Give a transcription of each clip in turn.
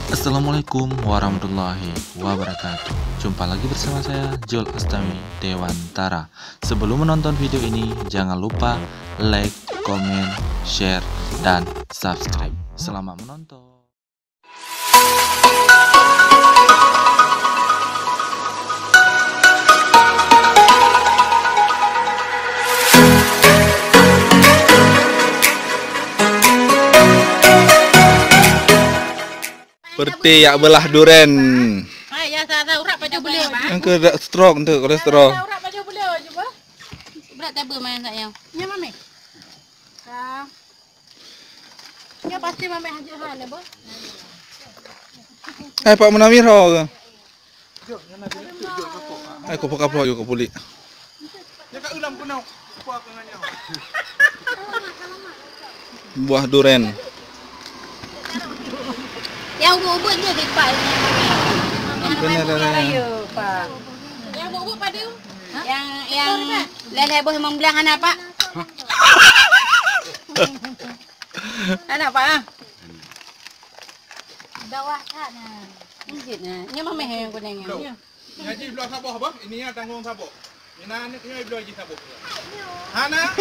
Assalamualaikum warahmatullahi wabarakatuh. Jumpa lagi bersama saya Jol Astami Dewantara. Sebelum menonton video ini, jangan lupa like, komen, share, dan subscribe. Selamat menonton. Seperti yak belah duren. Ya saya urat baju beliau. Yang ke stroke untuk kolesterol. Urat baju beliau cuba. Berat tak main saya. Ya mami. Ya pasti mami haji hal ya, Bu. Pak Munamir ho ke? Ko kapok yo ko puli. Ya kak ulam kunau. Buah duren. Yang ubud tu di Pak ni. Benar. Yang ubud pada tu. Yang leleh bos membelah anak Pak. Anak Pak ah. Bawah tak nah. Injit nah. Ni mami yang kuning ni. Haji belah sabah apa? Ini ya tanggung sabah. Ina ni kena belah haji sabah. Hana.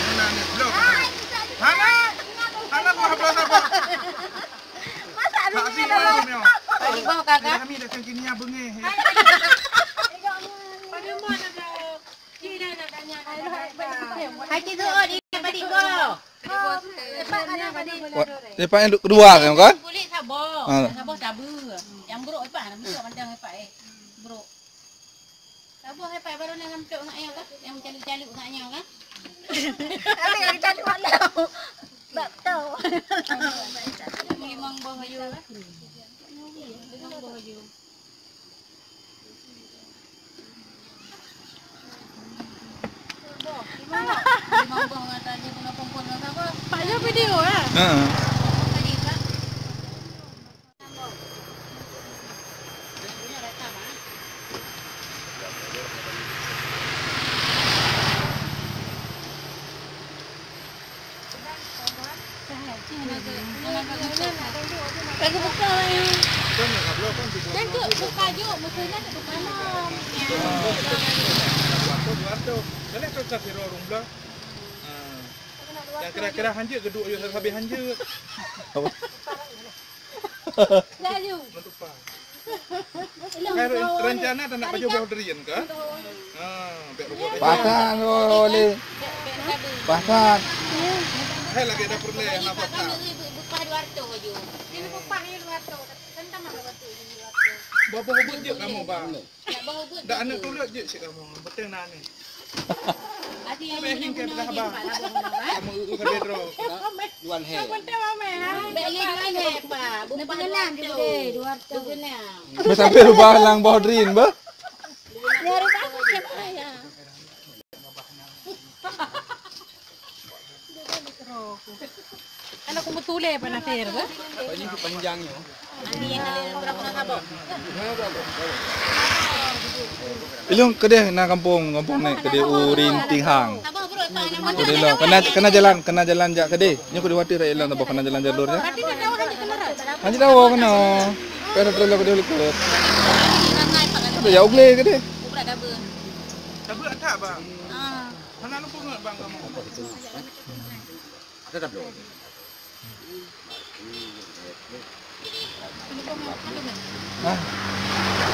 Hana belah. Hana. Hana belah sabah. Masa Tak si mana ni? Bagi bawah kakak. Kami dah kini ya bengeh. Pada mana dah? Cina nak tanya. Haji tu oh dia balik go. Lepas yang kedua kan? Kulit sabah. Sabah sabar. Yang buruk lepas nak buruk pandang lepas buruk. Sabah lepas baru nak ngambil nak yang kan? Yang mencalik-calik naknya kan? Tapi yang calik malam. Tak tahu. Memang bahaya. Memang bahaya. Memang bahaya tadi kena perempuan apa? Pak Jom video lah. Tadi kan. Lagi buka lah. Dan tu buka je, mesinnya tak buka malam. Boleh tu cak hero rung belah. Yang kira-kira hanjut kedua yo habis hanjut. Dah ju. Mentupa. Rencana tak nak baju bawah derian ke? Pasang boleh. Pasang. Hai lagi ada perle nak pasang. Buka 200 baju. Ini buka ni 200. Kan tak nak batu ini 200. Bawa hubut je kamu bang. Nak bawa hubut. Dak anak tu je cik kamu. Betul nak ni. Ati yang Behin ke belah bang. Kamu ke bedro. Duan he. Penting mama ha. Beli duan he pak. Bukan pengenang je deh 200 pengenang. Sampai rubah lang bawah derian ba? Ni hari aku ke saya. Anak aku betuleh panasir ba? Ini panjangnya. Ani yang berapa nak sabuk? Ilung kedai nak kampung naik kedai Urin Tinghang. Sabuk bro tak Kedai lo kena jalan jak kedai. Nyo kedai wati rai ilung tabak kena jalan jalur ya. Berarti dia tahu hanya kena rat. Hanji dawo kena. Kena terlalu kedai likut. Rangai pak kan. Ada jauh boleh kedai. Budak double. Double tak bang. Ah. Mana lupa ngat bang kamu. Ada double.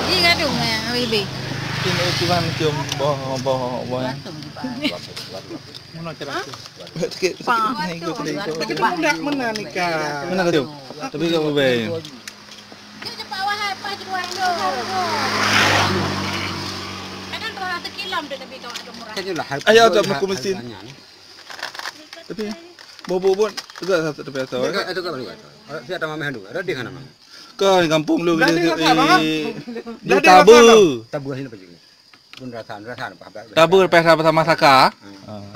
Ini gaduh ya, Bibi. Ini cuma cium boh. Mana cara tu? Sikit naik ikut kedai itu. Tapi budak mana nikah? Mana tu? Tapi kau boleh. Dia cepat wahai pas jual tu. Kadang 200 kilo dia lebih kau ada murah. Ayah tak nak mesin. Tapi bobo juga satu tapi atau. Itu kan baru. Siapa nama mehandu? Ada di mana mana? Kau di kampung lu Di tabu. Tabu sini apa juga? Pun rasa apa? Tabu pesa bersama Saka.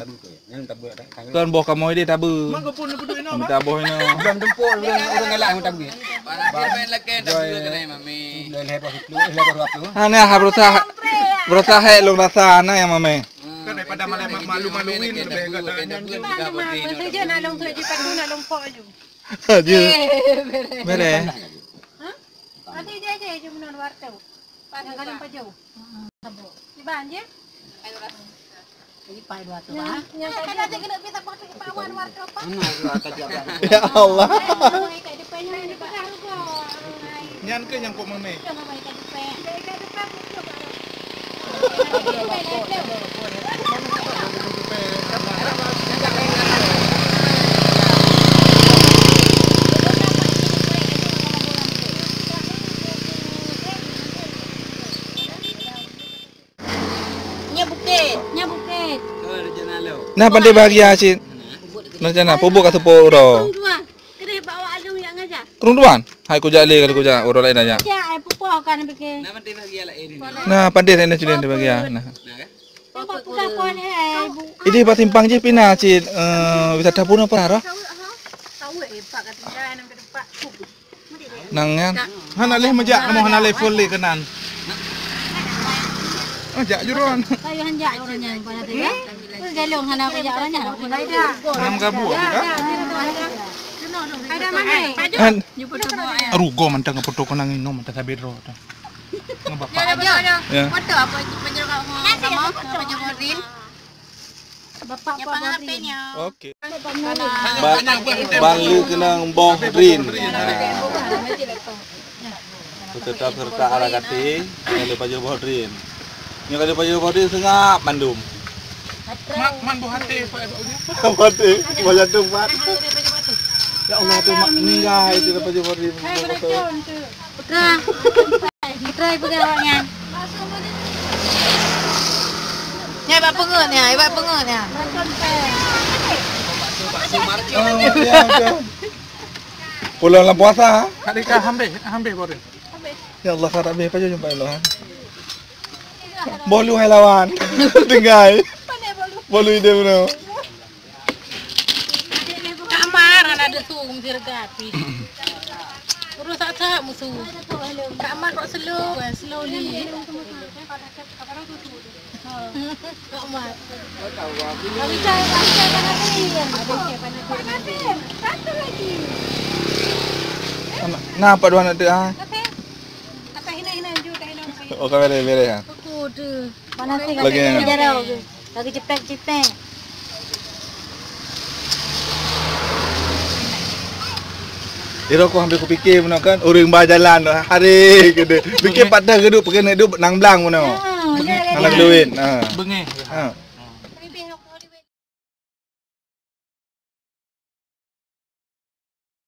Tabu tu. Yang tabu ada. Kan boh kamu dia tabu. Mang kau pun berdua ini. Tabu ini. Belum tempur, orang ngelak yang tabu. Main lagi tabu kena mami. Lepas itu. Hanya berusaha lu rasa anak yang mame. Kan daripada malu-maluin lebih kat Saja nak long tu je padu nak long pok je. Dia. Mere. Nanti aja cuma non warteg. Pada kalian pajau. Di banjir. Ini pai dua tu ah. Yang kada aja kena kita pakai pawan warteg apa? Ya Allah. Nyan ke yang kok mame. Nya bukit. Nah, pandai bahagia Cik. Rencana pupuk atau poro? Dua. Kena bawa alung yang aja. Kerunduan? Hai ku jale kalau ku jak orang lain aja. Ya, pupuk kan bikin. Nama dia bahagia lah ini. Nah, pandai saya sudah bahagia. Nah. Pupuk pun ibu. Ini patimpang je pina Cik. Bisa dapur apa arah? Tahu pak ketinggalan ke depan. Nangan. Hanaleh majak kamu hanaleh full le kenan. Jak juruan. Kayu hanjak orangnya pada tiga. Galung hana kerja orangnya. Enam gabu juga. Ada mana? Kan rugo mantang foto ko nang inom mantang sabi ro. Ngabapa. Ya. Foto apa penjuru kamu? Penjuru Rin. Bapak HP-nya. Oke. Banglu kenang boh rin. Tetap serta ala kati, kalau baju boh rin. Nya kalau baju boh rin sengap mandum. Man boh hati Pak Ibu. Hati, boh jantung Pak. Ya Allah tu mak meninggal itu baju boh rin. Putra. Putra ibu gawanya. Ya, ibu pengen ya, ibu pengen ya. Pulang dalam puasa. Kadika hambe borin. Ya Allah harap be pajo jumpa lo. Bolu hai lawan. Dengai. Bolu ide bro. Kamar ada tu mesti regapi. Urus tak musuh. Kamar kok slowly. Kamar. Kami cari satu lagi. Nah, apa dua nak dah? Kata hina juga hina. Oh, kamera ya. Aku tu. Panas Lagi yang jarau. Lagi cepet. Iro aku hampir kupikir mana kan orang berjalan hari gede. Fikir patah geduk pergi nak duduk nang belang mana. Nang duit. Bengeh. Ha.